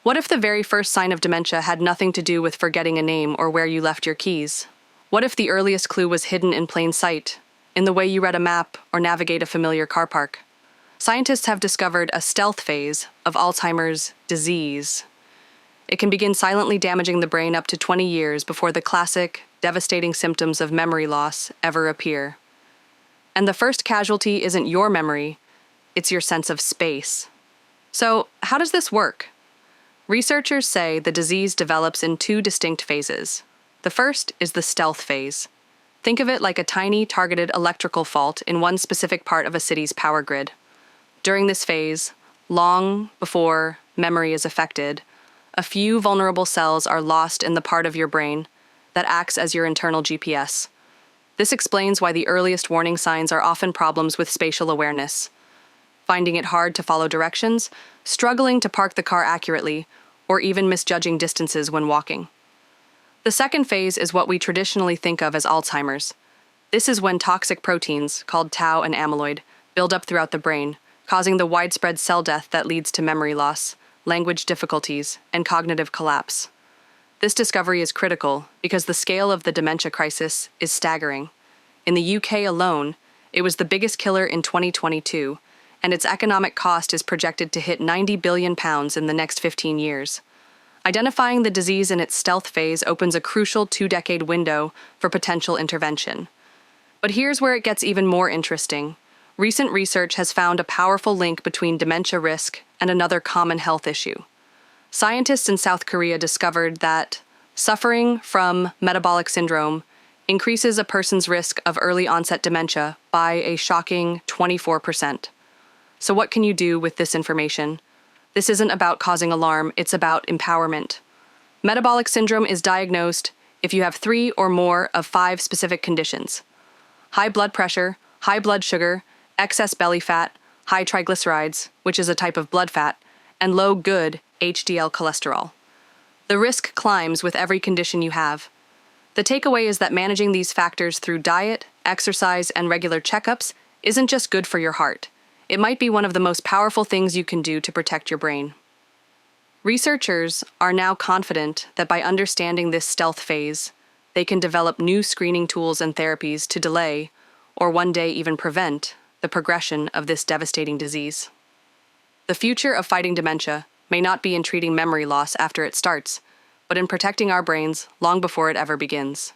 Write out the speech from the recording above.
What if the very first sign of dementia had nothing to do with forgetting a name or where you left your keys? What if the earliest clue was hidden in plain sight, in the way you read a map or navigate a familiar car park? Scientists have discovered a stealth phase of Alzheimer's disease. It can begin silently damaging the brain up to 20 years before the classic, devastating symptoms of memory loss ever appear. And the first casualty isn't your memory, it's your sense of space. So, how does this work? Researchers say the disease develops in two distinct phases. The first is the stealth phase. Think of it like a tiny, targeted electrical fault in one specific part of a city's power grid. During this phase, long before memory is affected, a few vulnerable cells are lost in the part of your brain that acts as your internal GPS. This explains why the earliest warning signs are often problems with spatial awareness. Finding it hard to follow directions, struggling to park the car accurately, or even misjudging distances when walking. The second phase is what we traditionally think of as Alzheimer's. This is when toxic proteins, called tau and amyloid, build up throughout the brain, causing the widespread cell death that leads to memory loss, language difficulties, and cognitive collapse. This discovery is critical because the scale of the dementia crisis is staggering. In the UK alone, it was the biggest killer in 2022, and its economic cost is projected to hit £90 billion in the next 15 years. Identifying the disease in its stealth phase opens a crucial 2-decade window for potential intervention. But here's where it gets even more interesting. Recent research has found a powerful link between dementia risk and another common health issue. Scientists in South Korea discovered that suffering from metabolic syndrome increases a person's risk of early onset dementia by a shocking 24%. So what can you do with this information? This isn't about causing alarm, it's about empowerment. Metabolic syndrome is diagnosed if you have 3 or more of 5 specific conditions: high blood pressure, high blood sugar, excess belly fat, high triglycerides, which is a type of blood fat, and low good HDL cholesterol. The risk climbs with every condition you have. The takeaway is that managing these factors through diet, exercise, and regular checkups isn't just good for your heart. It might be one of the most powerful things you can do to protect your brain. Researchers are now confident that by understanding this stealth phase, they can develop new screening tools and therapies to delay, or one day even prevent, the progression of this devastating disease. The future of fighting dementia may not be in treating memory loss after it starts, but in protecting our brains long before it ever begins.